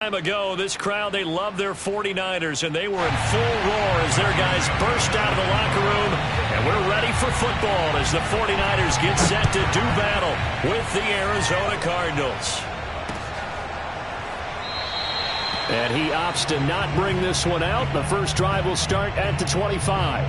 Time ago, this crowd, they love their 49ers, and they were in full roar as their guys burst out of the locker room, and we're ready for football as the 49ers get set to do battle with the Arizona Cardinals. And he opts to not bring this one out. The first drive will start at the 25.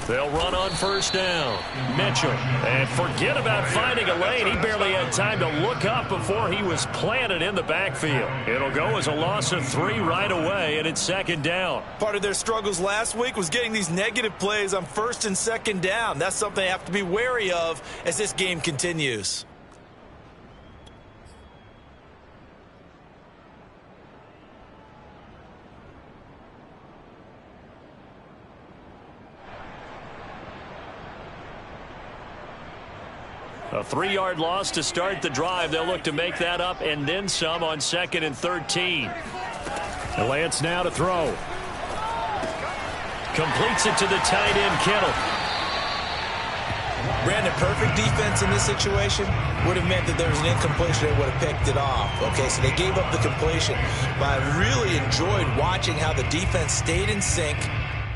They'll run on first down. Mitchell. And forget about finding a lane. He barely had time to look up before he was planted in the backfield. It'll go as a loss of 3 right away, and it's second down. Part of their struggles last week was getting these negative plays on first and second down. That's something they have to be wary of as this game continues. A 3-yard loss to start the drive. They'll look to make that up and then some on 2nd and 13. Lance now to throw. Completes it to the tight end, Kittle. Brandon, perfect defense in this situation would have meant that there was an incompletion that would have picked it off. Okay, so they gave up the completion. But I really enjoyed watching how the defense stayed in sync,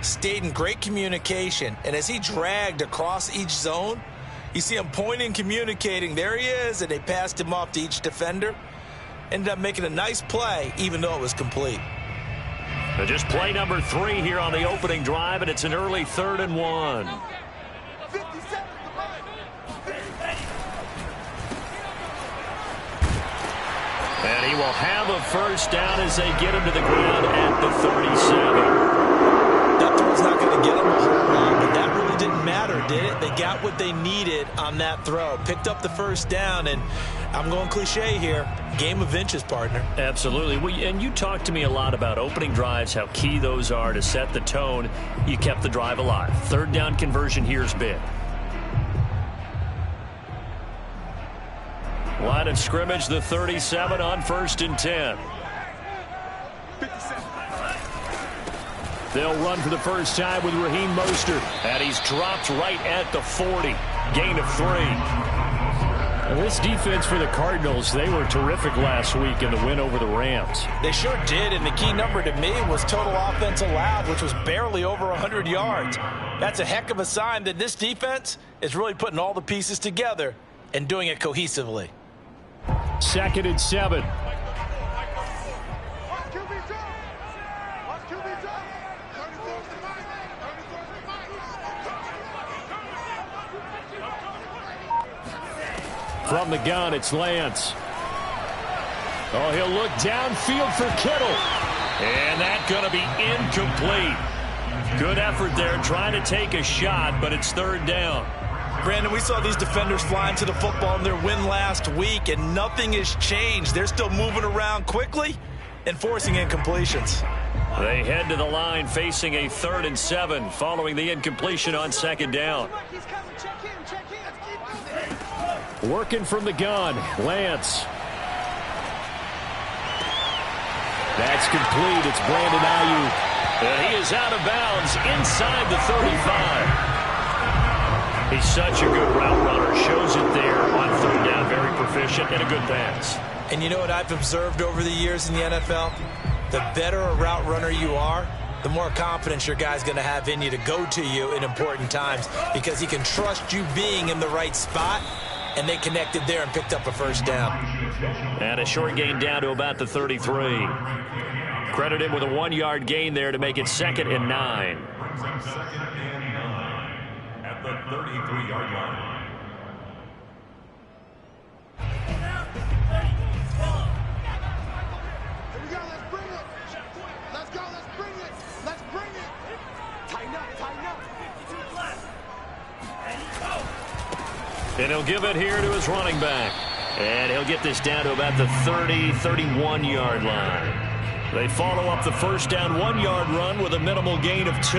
stayed in great communication, and as he dragged across each zone, you see him pointing, communicating. There he is, and they passed him off to each defender. Ended up making a nice play, even though it was complete. So just play number 3 here on the opening drive, and it's an early 3rd and 1. And he will have a first down as they get him to the ground at the 37. That throw's not going to get him a whole lot, but that really didn't matter, did it? They got what they needed on that throw. Picked up the first down, and I'm going cliche here. Game of inches, partner. Absolutely. Well, and you talked to me a lot about opening drives, how key those are to set the tone. You kept the drive alive. 3rd down conversion here's big. Line of scrimmage, the 37 on 1st and 10. They'll run for the first time with Raheem Mostert. And he's dropped right at the 40. Gain of 3. And this defense for the Cardinals, they were terrific last week in the win over the Rams. They sure did, and the key number to me was total offense allowed, which was barely over 100 yards. That's a heck of a sign that this defense is really putting all the pieces together and doing it cohesively. 2nd and 7. From the gun, it's Lance. Oh, he'll look downfield for Kittle. And that's going to be incomplete. Good effort there trying to take a shot, but it's 3rd down. Brandon, we saw these defenders flying to the football in their win last week, and nothing has changed. They're still moving around quickly and forcing incompletions. They head to the line facing a 3rd and 7 following the incompletion on 2nd down. Working from the gun, Lance. That's complete. It's Brandon Ayuk. And he is out of bounds inside the 35. He's such a good route runner. Shows it there on 3rd down. Very proficient and a good pass. And you know what I've observed over the years in the NFL? The better a route runner you are, the more confidence your guy's going to have in you to go to you in important times because he can trust you being in the right spot. And they connected there and picked up a first down. And a short gain down to about the 33. Credit him with a 1-yard gain there to make it 2nd and 9. At the 33-yard line. Here we go, let's bring it. Let's go, let's bring it. Let's bring it. Tighten up, tighten up. 52 left. And go. And he'll give it here to his running back. And he'll get this down to about the 30, 31-yard line. They follow up the first down 1-yard run with a minimal gain of 2.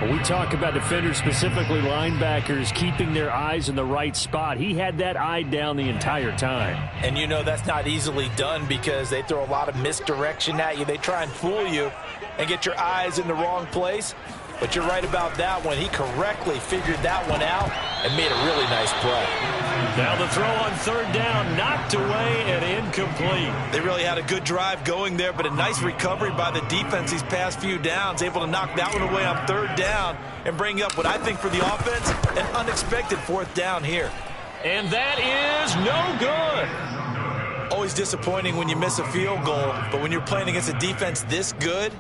When we talk about defenders, specifically linebackers, keeping their eyes in the right spot, he had that eye down the entire time. And you know that's not easily done because they throw a lot of misdirection at you. They try and fool you and get your eyes in the wrong place. But you're right about that one. He correctly figured that one out and made a really nice play. Now the throw on third down, knocked away and incomplete. They really had a good drive going there, but a nice recovery by the defense these past few downs, able to knock that one away on third down and bring up what I think for the offense, an unexpected fourth down here. And that is no good. Always disappointing when you miss a field goal, but when you're playing against a defense this good,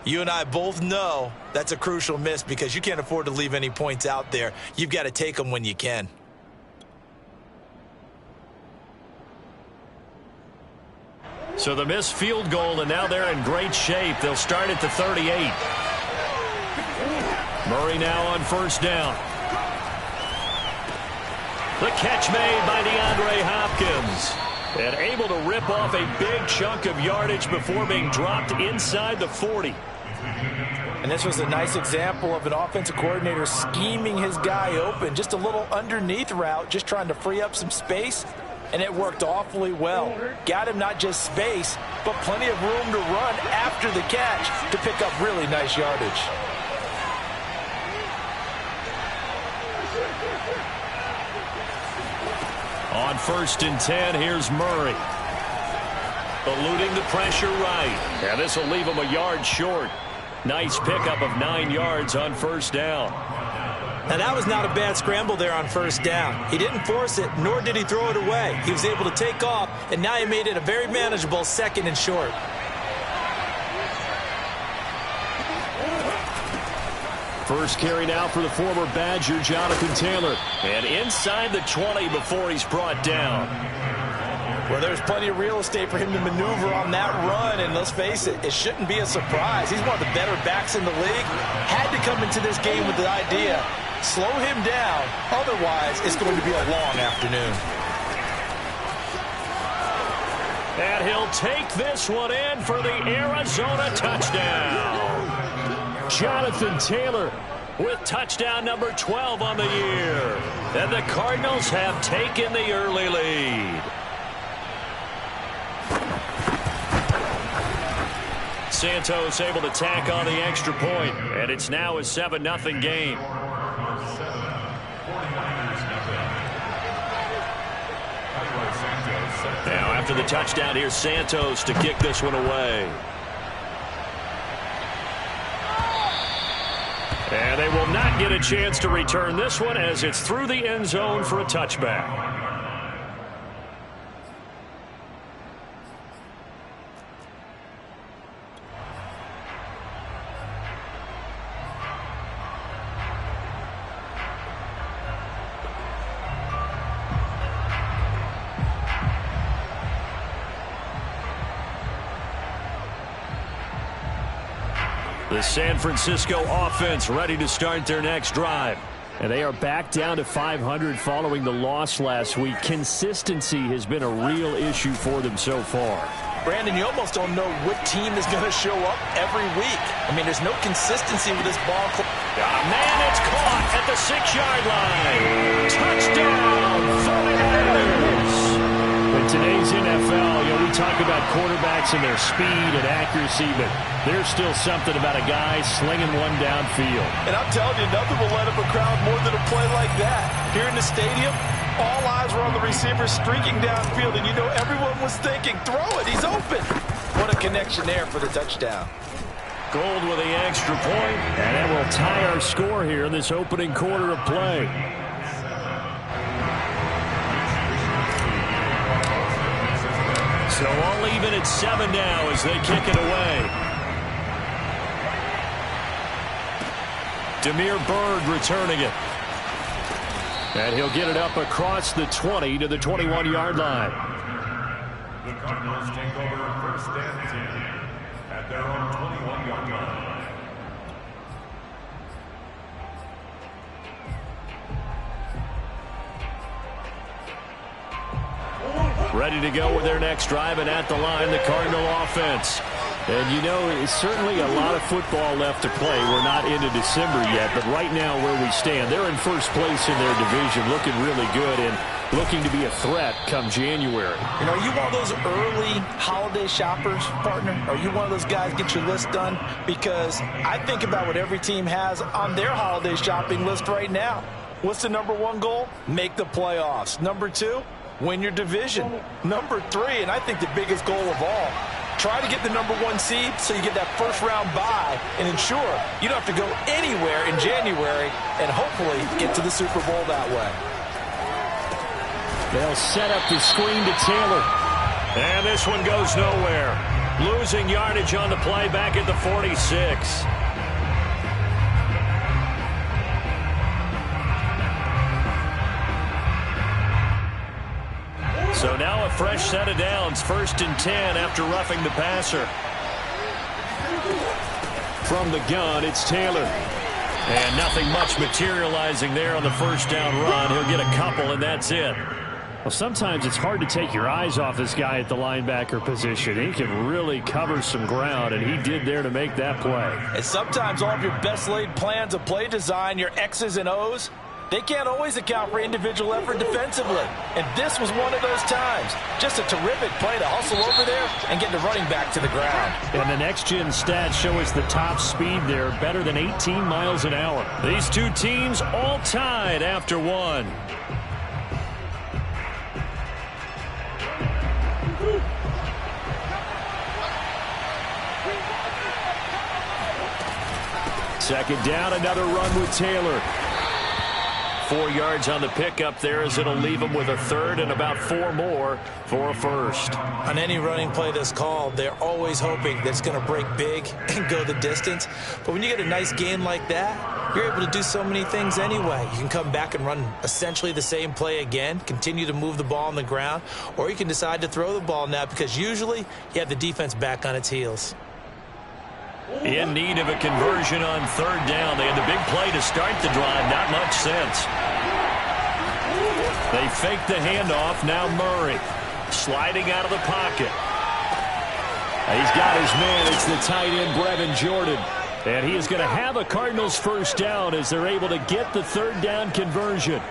you and I both know that's a crucial miss because you can't afford to leave any points out there. You've got to take them when you can. So the missed field goal, and now they're in great shape. They'll start at the 38. Murray now on first down. The catch made by DeAndre Hopkins. And able to rip off a big chunk of yardage before being dropped inside the 40. And this was a nice example of an offensive coordinator scheming his guy open. Just a little underneath route, just trying to free up some space. And it worked awfully well. Got him not just space, but plenty of room to run after the catch to pick up really nice yardage. On first and 10, here's Murray. Eluding the pressure right. And this will leave him a yard short. Nice pickup of 9 yards on first down. Now that was not a bad scramble there on first down. He didn't force it, nor did he throw it away. He was able to take off, and now he made it a very manageable second and short. First carry now for the former Badger, Jonathan Taylor. And inside the 20 before he's brought down. Well, there's plenty of real estate for him to maneuver on that run, and let's face it, it shouldn't be a surprise. He's one of the better backs in the league. Had to come into this game with the idea, slow him down, otherwise it's going to be a long afternoon. And he'll take this one in for the Arizona touchdown. Jonathan Taylor with touchdown number 12 on the year. And the Cardinals have taken the early lead. Santos able to tack on the extra point, and it's now a 7-0 game. Now after the touchdown, here's Santos to kick this one away. And they will not get a chance to return this one as it's through the end zone for a touchback. The San Francisco offense ready to start their next drive. And they are back down to 500 following the loss last week. Consistency has been a real issue for them so far. Brandon, you almost don't know what team is going to show up every week. I mean, there's no consistency with this ball. Man, it's caught at the 6-yard line. Touchdown, 49ers. In today's NFL, we talk about quarterbacks and their speed and accuracy, but there's still something about a guy slinging one downfield. And I'm telling you, nothing will let up a crowd more than a play like that. Here in the stadium, all eyes were on the receiver streaking downfield, and you know everyone was thinking, throw it, he's open. What a connection there for the touchdown. Gold with the extra point, and that will tie our score here in this opening quarter of play. So all even at 7 now as they kick it away. Damiere Byrd returning it. And he'll get it up across the 20 to the 21-yard line. The Cardinals take over first and 10 at their own 21-yard line. Ready to go with their next drive, and at the line, the Cardinal offense. And, you know, it's certainly a lot of football left to play. We're not into December yet, but right now where we stand, they're in first place in their division, looking really good and looking to be a threat come January. You know, are you one of those early holiday shoppers, partner? Are you one of those guys get your list done? Because I think about what every team has on their holiday shopping list right now. What's the number one goal? Make the playoffs. Number two, win your division. Number three, and I think the biggest goal of all, try to get the number one seed so you get that first round bye and ensure you don't have to go anywhere in January and hopefully get to the Super Bowl that way. They'll set up the screen to Taylor. And this one goes nowhere. Losing yardage on the play back at the 46. So now a fresh set of downs, 1st and 10 after roughing the passer. From the gun, it's Taylor. And nothing much materializing there on the first down run. He'll get a couple, and that's it. Well, sometimes it's hard to take your eyes off this guy at the linebacker position. He can really cover some ground, and he did there to make that play. And sometimes all of your best laid plans of play design, your X's and O's, they can't always account for individual effort defensively. And this was one of those times. Just a terrific play to hustle over there and get the running back to the ground. And the next-gen stats show us the top speed there, better than 18 miles an hour. These two teams all tied after one. Second down, another run with Taylor. 4 yards on the pickup there as it'll leave him with a third and about 4 more for a first. On any running play that's called, they're always hoping that it's going to break big and go the distance. But when you get a nice gain like that, you're able to do so many things anyway. You can come back and run essentially the same play again, continue to move the ball on the ground, or you can decide to throw the ball now because usually you have the defense back on its heels. In need of a conversion on 3rd down. They had the big play to start the drive. Not much sense. They fake the handoff. Now Murray sliding out of the pocket. He's got his man. It's the tight end, Brevin Jordan. And he is going to have a Cardinals first down as they're able to get the 3rd down conversion.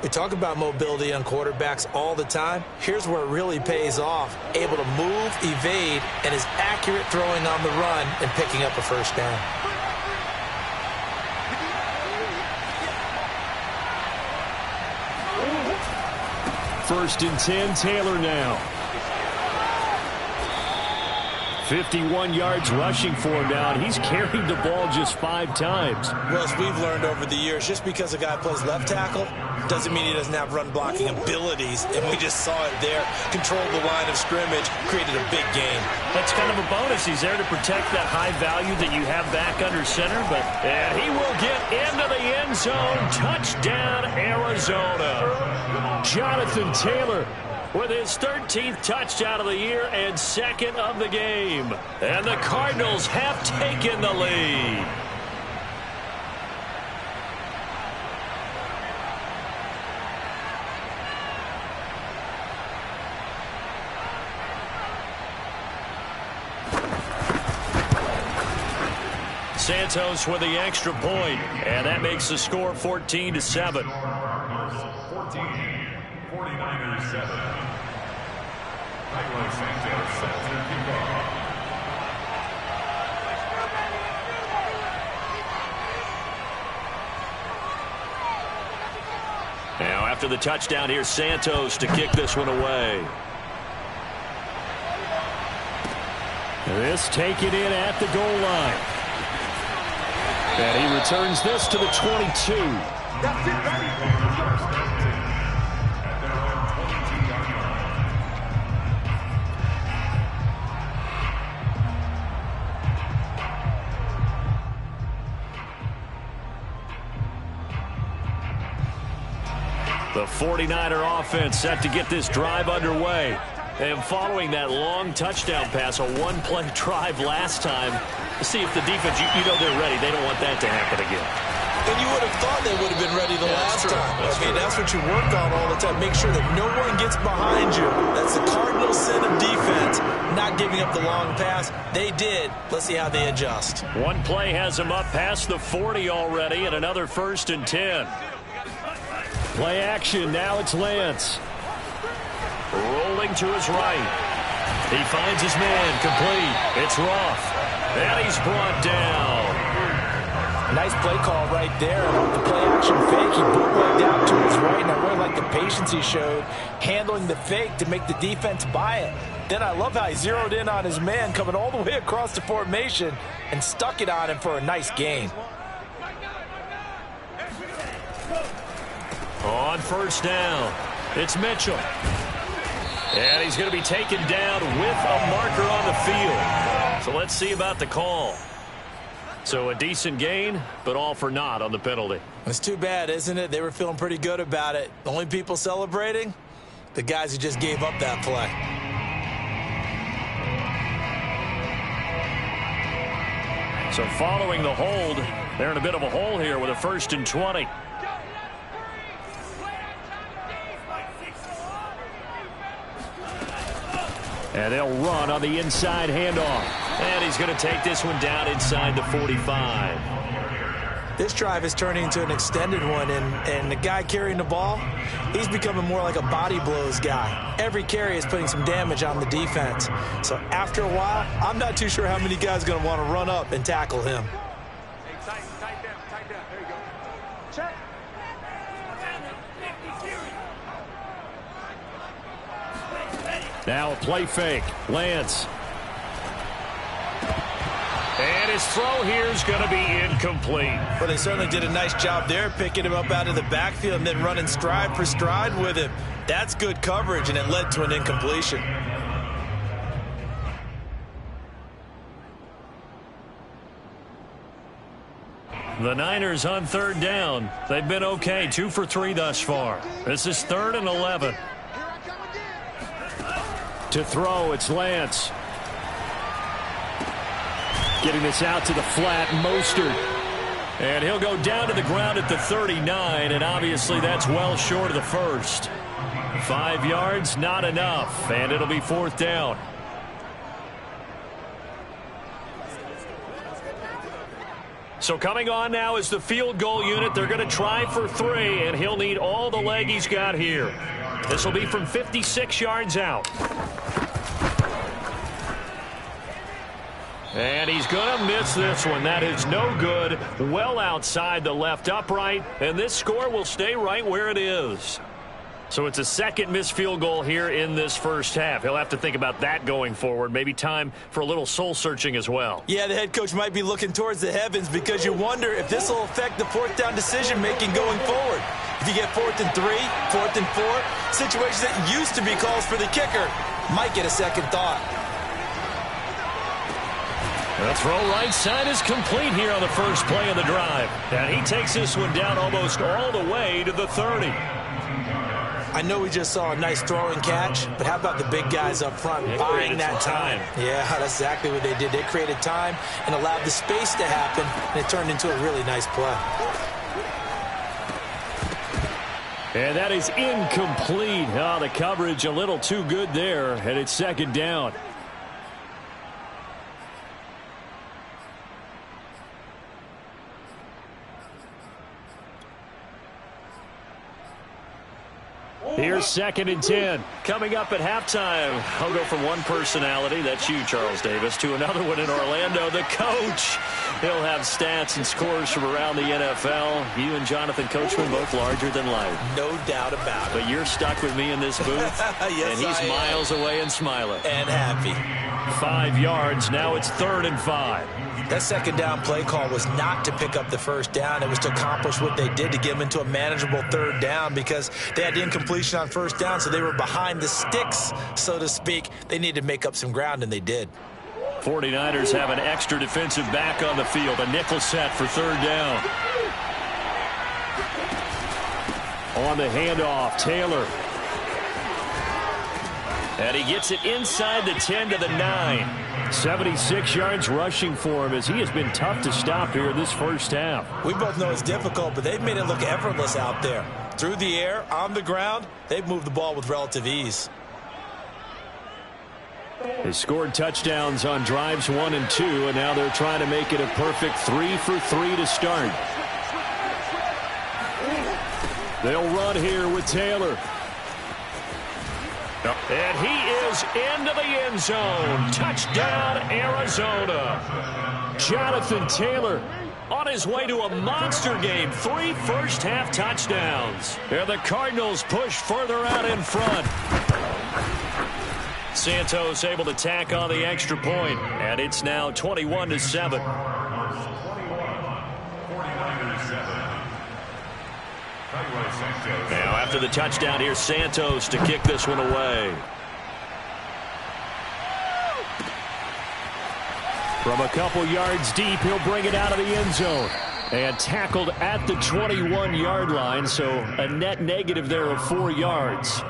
We talk about mobility on quarterbacks all the time. Here's where it really pays off. Able to move, evade, and is accurate throwing on the run and picking up a first down. First and 10, Taylor now. 51 yards rushing for him now, and he's carried the ball just 5 times. Well, as we've learned over the years, just because a guy plays left tackle doesn't mean he doesn't have run blocking abilities, and we just saw it there. Controlled the line of scrimmage, created a big gain. That's kind of a bonus. He's there to protect that high value that you have back under center, but he will get into the end zone. Touchdown, Arizona. Jonathan Taylor with his 13th touchdown of the year and 2nd of the game. And the Cardinals have taken the lead. Santos with the extra point, and that makes the score 14-7. 14, 49ers 7. Michael Santos sets their kickoff. Now after the touchdown, here's Santos to kick this one away. This taken in at the goal line. And he returns this to the 22. That's it, baby. At their own 22-yard line. The 49er offense set to get this drive underway. And following that long touchdown pass, a one-play drive last time, see if the defense, you know they're ready. They don't want that to happen again. And you would have thought they would have been ready the last time. That's what you work on all the time. Make sure that no one gets behind you. That's the cardinal sin of defense, not giving up the long pass. They did. Let's see how they adjust. One play has them up past the 40 already, and another 1st and 10. Play action. Now it's Lance. Rolling to his right. He finds his man complete. It's Roth. And he's brought down. Nice play call right there. The play action fake. He bootlegged out to his right, and I really like the patience he showed handling the fake to make the defense buy it. Then I love how he zeroed in on his man coming all the way across the formation and stuck it on him for a nice gain. On 1st down, it's Mitchell. And he's going to be taken down with a marker on the field. So let's see about the call. So a decent gain, but all for naught on the penalty. It's too bad, isn't it? They were feeling pretty good about it. The only people celebrating? The guys who just gave up that play. So following the hold, they're in a bit of a hole here with a 1st and 20. And they'll run on the inside handoff. And he's going to take this one down inside the 45. This drive is turning into an extended one, and the guy carrying the ball, he's becoming more like a body blows guy. Every carry is putting some damage on the defense. So after a while, I'm not too sure how many guys are going to want to run up and tackle him. Hey, tight down. There you go. Check. Now a play fake. Lance. And his throw here is going to be incomplete. Well, they certainly did a nice job there, picking him up out of the backfield and then running stride for stride with him. That's good coverage, and it led to an incompletion. The Niners on 3rd down. They've been okay, 2 for 3 thus far. This is 3rd and 11. Here I come again. To throw, it's Lance. Getting this out to the flat, Mostert. And he'll go down to the ground at the 39, and obviously that's well short of the first. 5 yards, not enough, and it'll be 4th down. So coming on now is the field goal unit. They're going to try for 3, and he'll need all the leg he's got here. This will be from 56 yards out. And he's going to miss this one. That is no good. Well outside the left upright, and this score will stay right where it is. So it's a second missed field goal here in this first half. He'll have to think about that going forward. Maybe time for a little soul-searching as well. Yeah, the head coach might be looking towards the heavens because you wonder if this will affect the 4th down decision-making going forward. If you get 4th and 3, 4th and 4, situations that used to be calls for the kicker might get a second thought. The throw right side is complete here on the first play of the drive. And he takes this one down almost all the way to the 30. I know we just saw a nice throw and catch, but how about the big guys up front buying that time? Yeah, that's exactly what they did. They created time and allowed the space to happen, and it turned into a really nice play. And that is incomplete. Oh, the coverage a little too good there, and it's 2nd down. Here's 2nd and 10. Coming up at halftime, I'll go from one personality, that's you, Charles Davis, to another one in Orlando, the coach. He'll have stats and scores from around the NFL. You and Jonathan Coachman both larger than life. No doubt about it. But you're stuck with me in this booth, yes, and he's miles away and smiling. And happy. 5 yards, now it's 3rd and 5. That 2nd down play call was not to pick up the 1st down. It was to accomplish what they did to get them into a manageable 3rd down because they had the incompletion on 1st down, so they were behind the sticks, so to speak. They needed to make up some ground, and they did. 49ers have an extra defensive back on the field. A nickel set for 3rd down. On the handoff, Taylor. And he gets it inside the 10 to the 9. 76 yards rushing for him as he has been tough to stop here this first half. We both know it's difficult, but they've made it look effortless out there. Through the air, on the ground, they've moved the ball with relative ease. They scored touchdowns on drives 1 and 2, and now they're trying to make it a perfect 3 for 3 to start. They'll run here with Taylor. And he is into the end zone. Touchdown, Arizona. Jonathan Taylor on his way to a monster game. 3 first-half touchdowns. And the Cardinals push further out in front. Santos able to tack on the extra point, and it's now 21-7. Now after the touchdown, here's Santos to kick this one away. From a couple yards deep, he'll bring it out of the end zone. And tackled at the 21-yard line, so a net negative there of 4 yards.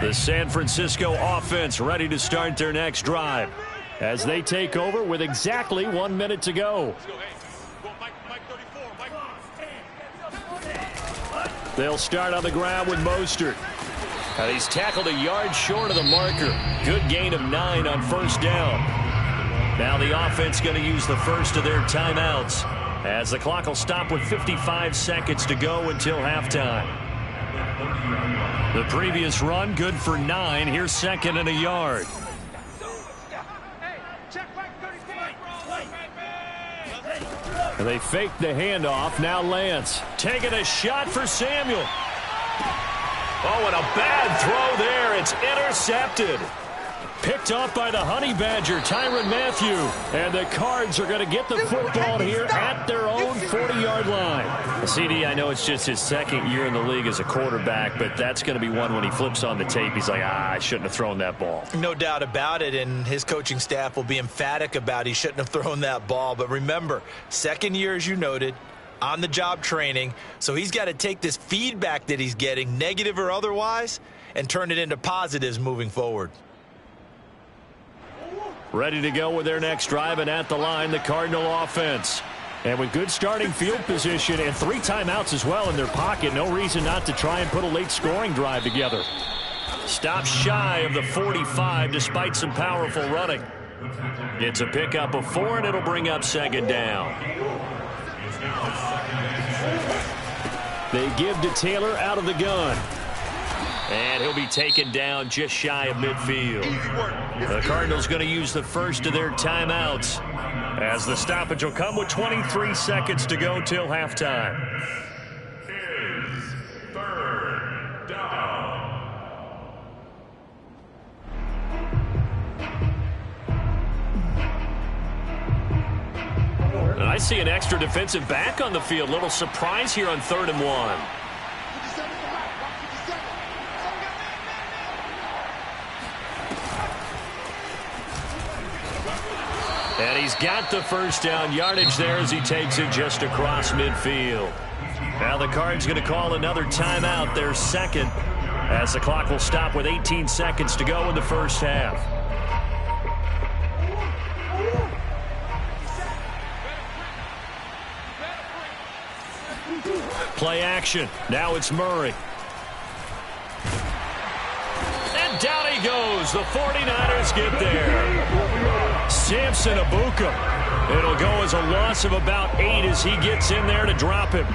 The San Francisco offense ready to start their next drive as they take over with exactly 1 minute to go. They'll start on the ground with Mostert. And he's tackled a yard short of the marker. Good gain of 9 on first down. Now the offense going to use the first of their timeouts as the clock will stop with 55 seconds to go until halftime. The previous run good for 9. Here's second and a yard. And they fake the handoff. Now Lance taking a shot for Samuel. Oh, and a bad throw there. It's intercepted. Picked off by the Honey Badger, Tyrann Mathieu. And the Cards are going to get the football here at their own 40-yard line. CD, I know it's just his second year in the league as a quarterback, but that's going to be one when he flips on the tape. He's like, I shouldn't have thrown that ball. No doubt about it, and his coaching staff will be emphatic about he shouldn't have thrown that ball. But remember, second year, as you noted, on-the-job training. So he's got to take this feedback that he's getting, negative or otherwise, and turn it into positives moving forward. Ready to go with their next drive, and at the line, the Cardinal offense. And with good starting field position and 3 timeouts as well in their pocket, no reason not to try and put a late scoring drive together. Stop shy of the 45 despite some powerful running. It's a pickup of 4, and it'll bring up second down. They give to Taylor out of the gun. And he'll be taken down just shy of midfield. The Cardinals going to use the first of their timeouts as the stoppage will come with 23 seconds to go till halftime. Is third down. And I see an extra defensive back on the field. Little surprise here on 3rd and 1. And he's got the first down yardage there as he takes it just across midfield. Now the Cards going to call another timeout, their second, as the clock will stop with 18 seconds to go in the first half. Play action. Now it's Murray. And down he goes. The 49ers get there. Samson Abuka. It'll go as a loss of about 8 as he gets in there to drop him.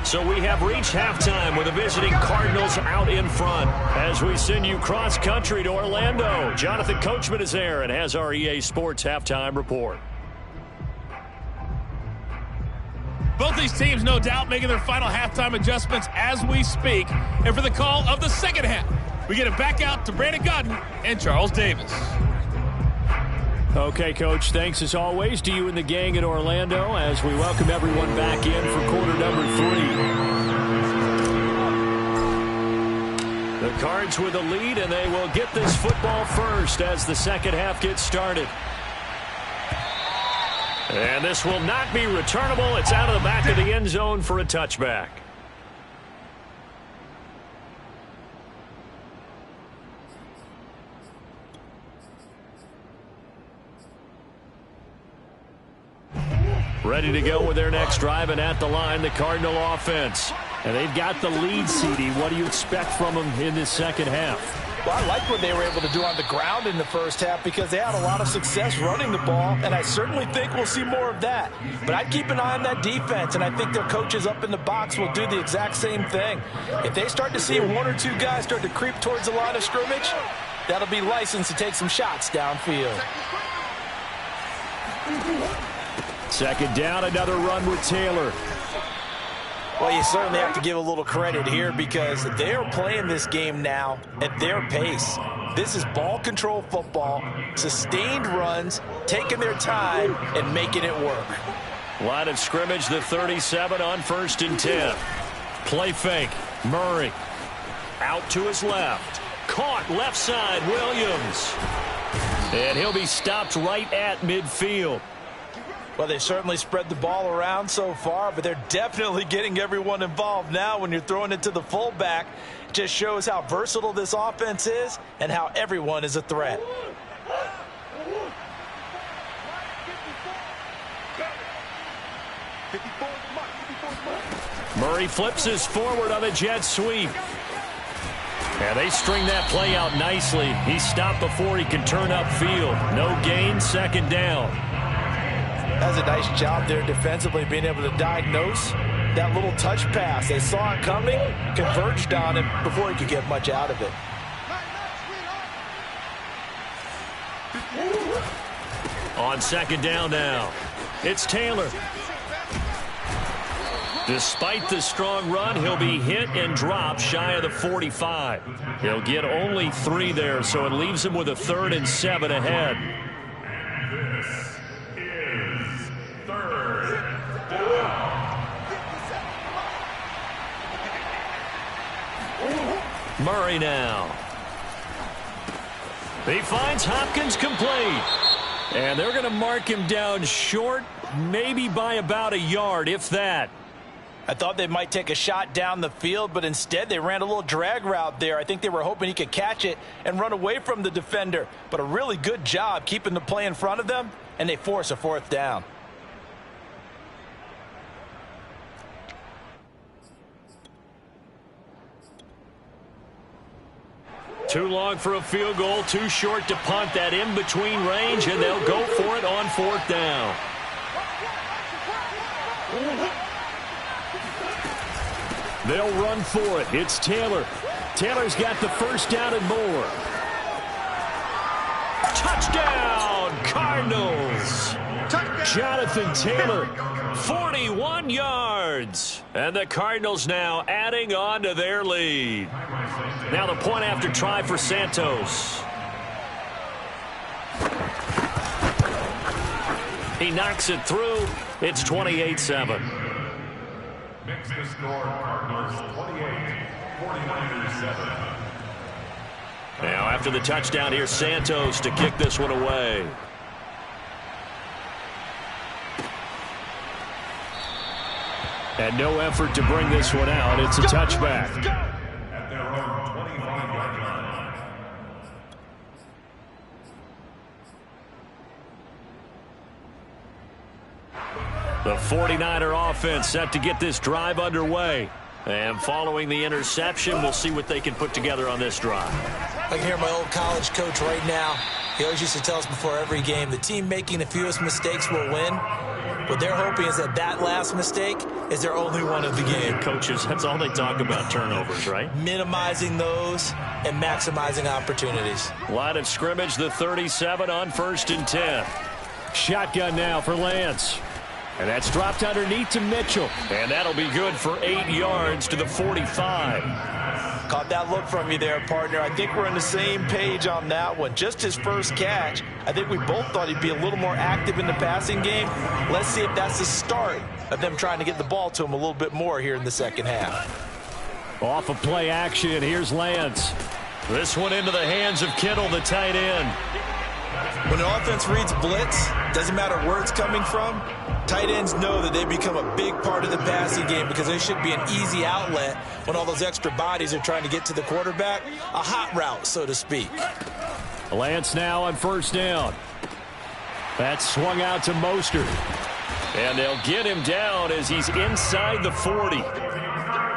So we have reached halftime with the visiting Cardinals out in front as we send you cross-country to Orlando. Jonathan Coachman is there and has our EA Sports halftime report. Both these teams, no doubt, making their final halftime adjustments as we speak. And for the call of the second half, we get it back out to Brandon Gaudin and Charles Davis. Okay, Coach, thanks as always to you and the gang in Orlando as we welcome everyone back in for quarter number 3. The Cards with a lead, and they will get this football first as the second half gets started. And this will not be returnable. It's out of the back of the end zone for a touchback. Ready to go with their next drive, and at the line, the Cardinal offense. And they've got the lead, CD. What do you expect from them in this second half? Well, I like what they were able to do on the ground in the first half because they had a lot of success running the ball, and I certainly think we'll see more of that. But I'd keep an eye on that defense, and I think their coaches up in the box will do the exact same thing. If they start to see one or two guys start to creep towards the line of scrimmage, that'll be licensed to take some shots downfield. Second down, another run with Taylor. Well, you certainly have to give a little credit here because they are playing this game now at their pace. This is ball control football, sustained runs, taking their time, and making it work. Line of scrimmage, the 37 on 1st and 10. Play fake, Murray. Out to his left. Caught left side, Williams. And he'll be stopped right at midfield. Well, they certainly spread the ball around so far, but they're definitely getting everyone involved now when you're throwing it to the fullback. It just shows how versatile this offense is and how everyone is a threat. Murray flips his forward on a jet sweep. And they string that play out nicely. He's stopped before he can turn upfield. No gain, second down. That's a nice job there defensively, being able to diagnose that little touch pass. They saw it coming, converged on him before he could get much out of it. On second down now, it's Taylor. Despite the strong run, he'll be hit and dropped shy of the 45. He'll get only 3 there, so it leaves him with a 3rd and 7 ahead. Murray now. He finds Hopkins complete. And they're going to mark him down short, maybe by about a yard, if that. I thought they might take a shot down the field, but instead they ran a little drag route there. I think they were hoping he could catch it and run away from the defender. But a really good job keeping the play in front of them, and they force a 4th down. Too long for a field goal, too short to punt. That in-between range, and they'll go for it on 4th down. They'll run for it. It's Taylor. Taylor's got the first down and more. Touchdown, Cardinals. Jonathan Taylor, 41 yards. And the Cardinals now adding on to their lead. Now the point after try for Santos. He knocks it through. It's 28-7. Makes the score Cardinals 28, 49-7. Now after the touchdown, here's Santos to kick this one away. And no effort to bring this one out. It's a touchback. At their own 25-yard line. The 49er offense set to get this drive underway. And following the interception, we'll see what they can put together on this drive. I can hear my old college coach right now. He always used to tell us before every game, the team making the fewest mistakes will win. What they're hoping is that that last mistake is their only one of the game. Coaches, that's all they talk about, turnovers, right? Minimizing those and maximizing opportunities. Line of scrimmage, the 37 on 1st and 10. Shotgun now for Lance. And that's dropped underneath to Mitchell. And that'll be good for 8 yards to the 45. Caught that look from you there, partner. I think we're on the same page on that one. Just his first catch. I think we both thought he'd be a little more active in the passing game. Let's see if that's the start of them trying to get the ball to him a little bit more here in the second half. Off of play action, here's Lance. This one into the hands of Kittle, the tight end. When the offense reads blitz, doesn't matter where it's coming from, tight ends know that they become a big part of the passing game because they should be an easy outlet when all those extra bodies are trying to get to the quarterback. A hot route, so to speak. Lance now on first down. That's swung out to Mostert. And they'll get him down as he's inside the 40.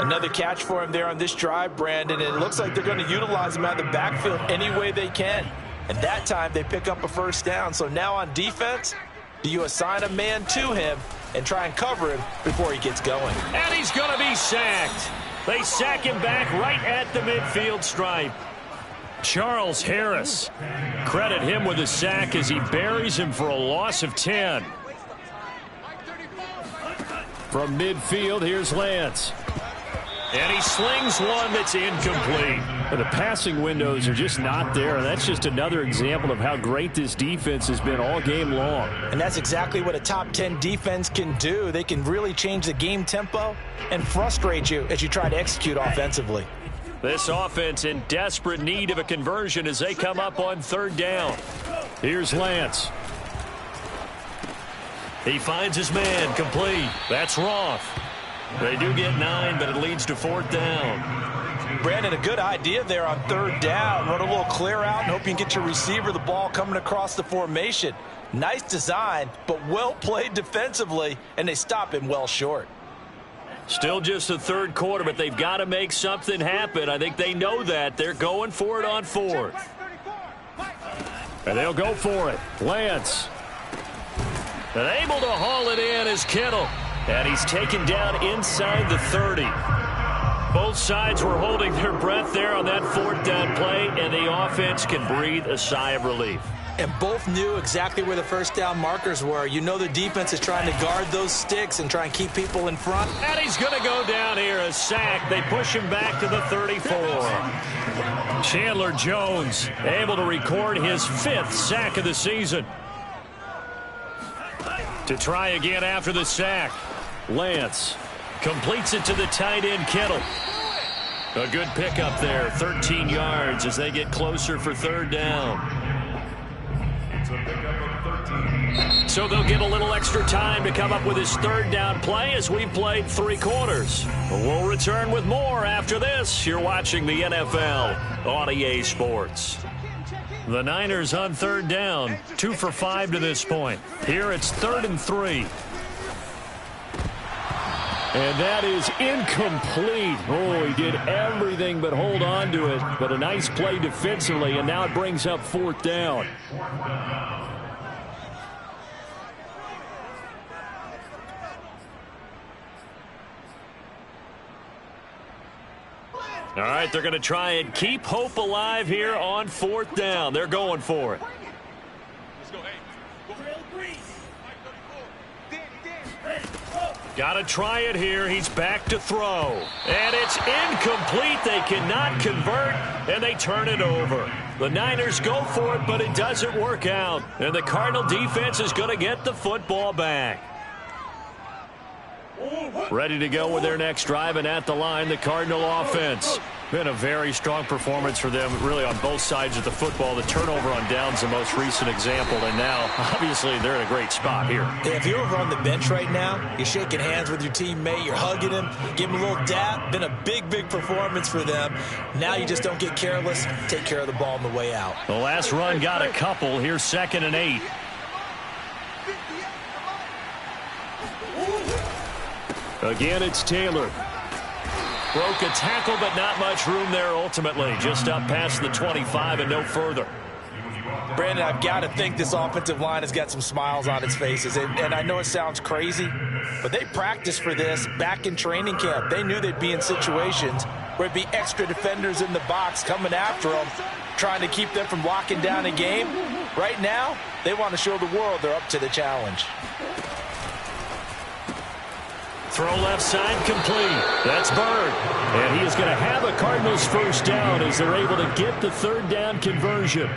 Another catch for him there on this drive, Brandon. And it looks like they're going to utilize him out of the backfield any way they can. And that time they pick up a first down. So now on defense, do you assign a man to him and try and cover him before he gets going? And he's going to be sacked. They sack him back right at the midfield stripe. Charles Harris. Credit him with a sack as he buries him for a loss of 10. From midfield, here's Lance. And he slings one that's incomplete. The passing windows are just not there, and that's just another example of how great this defense has been all game long. And that's exactly what a top 10 defense can do. They can really change the game tempo and frustrate you as you try to execute offensively. This offense in desperate need of a conversion as they come up on third down. Here's Lance. He finds his man, complete. That's Roth. They do get 9, but it leads to fourth down. Brandon, a good idea there on third down. Run a little clear out and hope you can get your receiver the ball coming across the formation. Nice design, but well played defensively, and they stop him well short. Still just the third quarter, but they've got to make something happen. I think they know that. They're going for it on fourth. And they'll go for it. Lance. And able to haul it in is Kittle. And he's taken down inside the 30. Both sides were holding their breath there on that fourth down play, and the offense can breathe a sigh of relief. And both knew exactly where the first down markers were. You know the defense is trying to guard those sticks and try and keep people in front. And he's going to go down here, a sack. They push him back to the 34. Chandler Jones able to record his 5th sack of the season. To try again after the sack. Lance completes it to the tight end, Kittle. A good pickup there, 13 yards as they get closer for third down. So they'll get a little extra time to come up with his third down play as we've played 3 quarters. We'll return with more after this. You're watching the NFL on EA Sports. The Niners on third down, 2 for 5 to this point. Here it's 3rd and 3. And that is incomplete. Oh, he did everything but hold on to it. But a nice play defensively, and now it brings up 4th down. All right, they're going to try and keep hope alive here on 4th down. They're going for it. Got to try it here. He's back to throw. And it's incomplete. They cannot convert, and they turn it over. The Niners go for it, but it doesn't work out. And the Cardinal defense is going to get the football back. Ready to go with their next drive, and at the line, the Cardinal offense. Been a very strong performance for them, really, on both sides of the football. The turnover on downs, the most recent example, and now, obviously, they're in a great spot here. Yeah, if you're over on the bench right now, you're shaking hands with your teammate, you're hugging him, give him a little dap. Been a big, big performance for them. Now you just don't get careless. Take care of the ball on the way out. The last run got a couple. Here's 2nd and 8. Again, it's Taylor. Broke a tackle, but not much room there ultimately. Just up past the 25 and no further. Brandon, I've got to think this offensive line has got some smiles on its faces. And I know it sounds crazy, but they practiced for this back in training camp. They knew they'd be in situations where it'd be extra defenders in the box coming after them, trying to keep them from locking down a game. Right now, they want to show the world they're up to the challenge. throw left side complete. That's Bird. And he is going to have a Cardinals first down as they're able to get the third down conversion.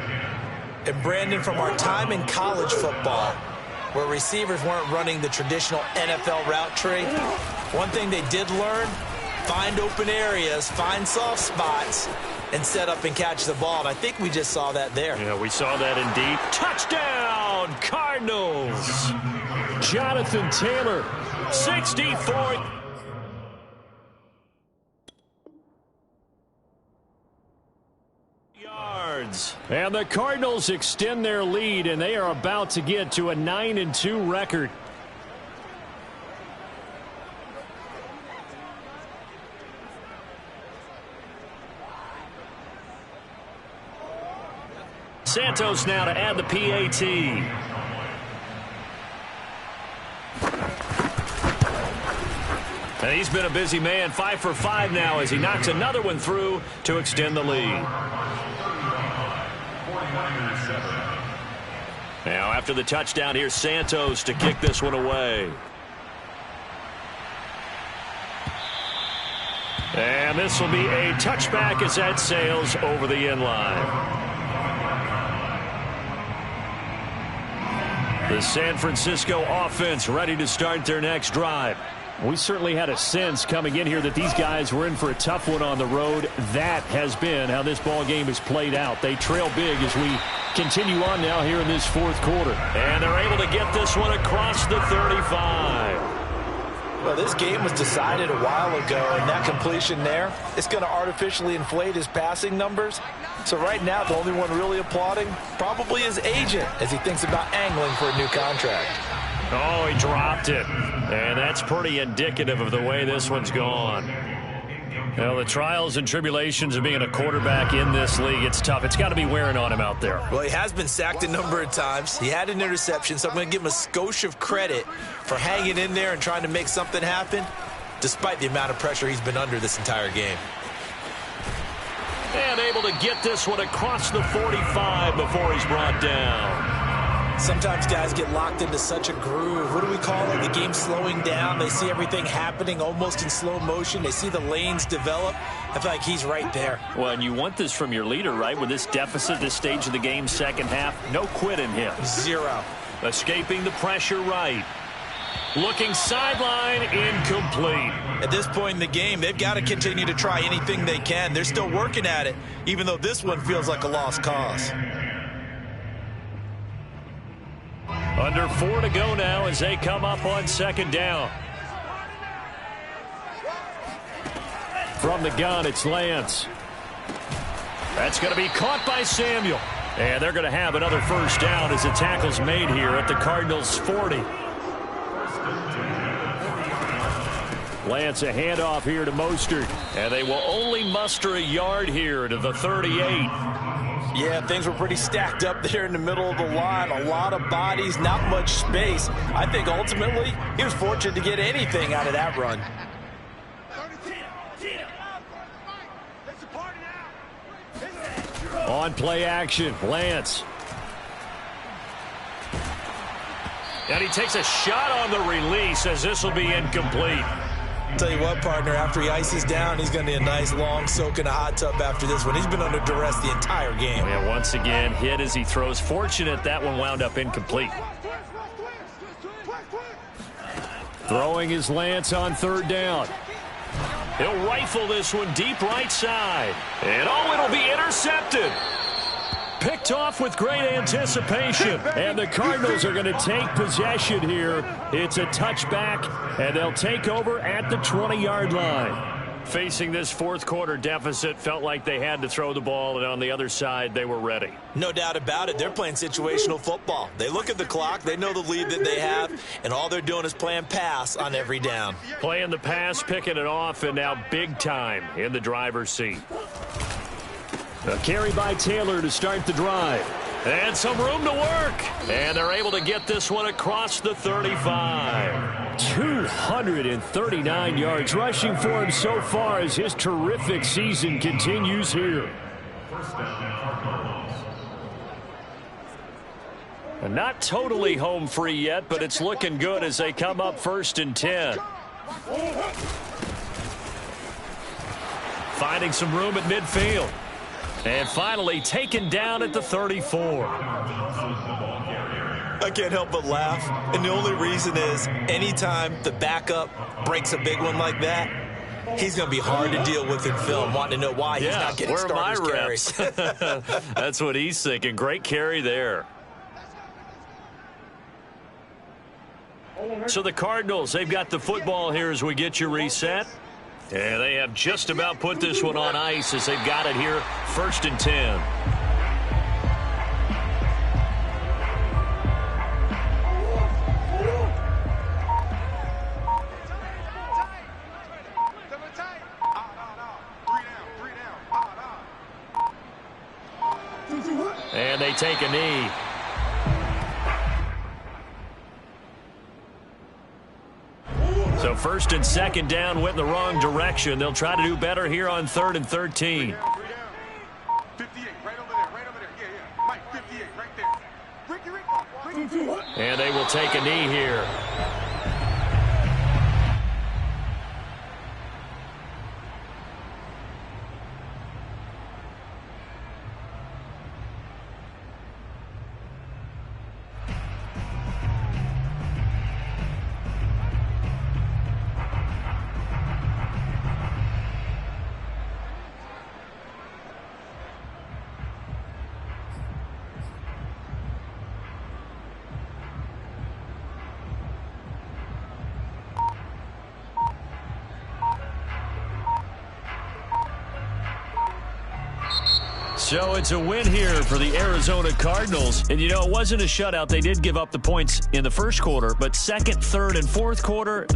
And Brandon, from our time in college football, where receivers weren't running the traditional NFL route tree, one thing they did learn, find open areas, find soft spots, and set up and catch the ball. And I think we just saw that there. Yeah, we saw that indeed. Touchdown, Cardinals. Jonathan Taylor, 64 yards. And the Cardinals extend their lead, and they are about to get to a 9-2 record. Santos now to add the PAT. And he's been a busy man, 5 for 5 now as he knocks another one through to extend the lead. Now after the touchdown, here's Santos to kick this one away. And this will be a touchback as that sails over the end line. The San Francisco offense ready to start their next drive. We certainly had a sense coming in here that these guys were in for a tough one on the road. That has been how this ball game has played out. They trail big as we continue on now here in this fourth quarter. And they're able to get this one across the 35. Well, this game was decided a while ago, and that completion there, it's going to artificially inflate his passing numbers. So right now, the only one really applauding probably his agent as he thinks about angling for a new contract. Oh, he dropped it. And that's pretty indicative of the way this one's gone. Well, the trials and tribulations of being a quarterback in this league, it's tough. It's got to be wearing on him out there. Well, he has been sacked a number of times. He had an interception, so I'm going to give him a skosh of credit for hanging in there and trying to make something happen, despite the amount of pressure he's been under this entire game. And able to get this one across the 45 before he's brought down. Sometimes guys get locked into such a groove. What do we call it? The game slowing down. They see everything happening almost in slow motion. They see the lanes develop. I feel like he's right there. Well, and you want this from your leader, right? With this deficit, this stage of the game, second half, no quit in him. Zero. Escaping the pressure right. Looking sideline, incomplete. At this point in the game, they've got to continue to try anything they can. They're still working at it, even though this one feels like a lost cause. Under 4 to go now as they come up on second down. From the gun, it's Lance. That's going to be caught by Samuel. And they're going to have another first down as the tackle's made here at the Cardinals' 40. Lance, a handoff here to Mostert. And they will only muster a yard here to the 38. Yeah, things were pretty stacked up there in the middle of the line. A lot of bodies, not much space. I think ultimately he was fortunate to get anything out of that run. On play action, Lance. And he takes a shot on the release as this will be incomplete. Tell you what, partner, after he ices down, he's going to need a nice long soak in a hot tub after this one. He's been under duress the entire game. And once again, hit as he throws. Fortunate that one wound up incomplete. Throwing his Lance on third down. He'll rifle this one deep right side. And oh, it'll be intercepted. Picked off with great anticipation. And the Cardinals are going to take possession here. It's a touchback, and they'll take over at the 20-yard line. Facing this fourth quarter deficit, felt like they had to throw the ball, and on the other side, they were ready. No doubt about it. They're playing situational football. They look at the clock. They know the lead that they have, and all they're doing is playing pass on every down. Playing the pass, picking it off, and now big time in the driver's seat. A carry by Taylor to start the drive. And some room to work. And they're able to get this one across the 35. 239 yards rushing for him so far as his terrific season continues here. And not totally home free yet, but it's looking good as they come up 1st and 10. Finding some room at midfield. And finally taken down at the 34. I can't help but laugh. And the only reason is anytime the backup breaks a big one like that, he's going to be hard to deal with in film, wanting to know why he's not getting starters carries. That's what he's thinking. Great carry there. So the Cardinals, they've got the football here as we get you reset. And they have just about put this one on ice as they've got it here, 1st and 10. And they take a knee. So 1st and 2nd down went in the wrong direction. They'll try to do better here on 3rd and 13. 58, right over there, yeah. Mike, 58, right there. And they will take a knee here. So it's a win here for the Arizona Cardinals. And, you know, it wasn't a shutout. They did give up the points in the first quarter, but 2nd, 3rd, and 4th quarter,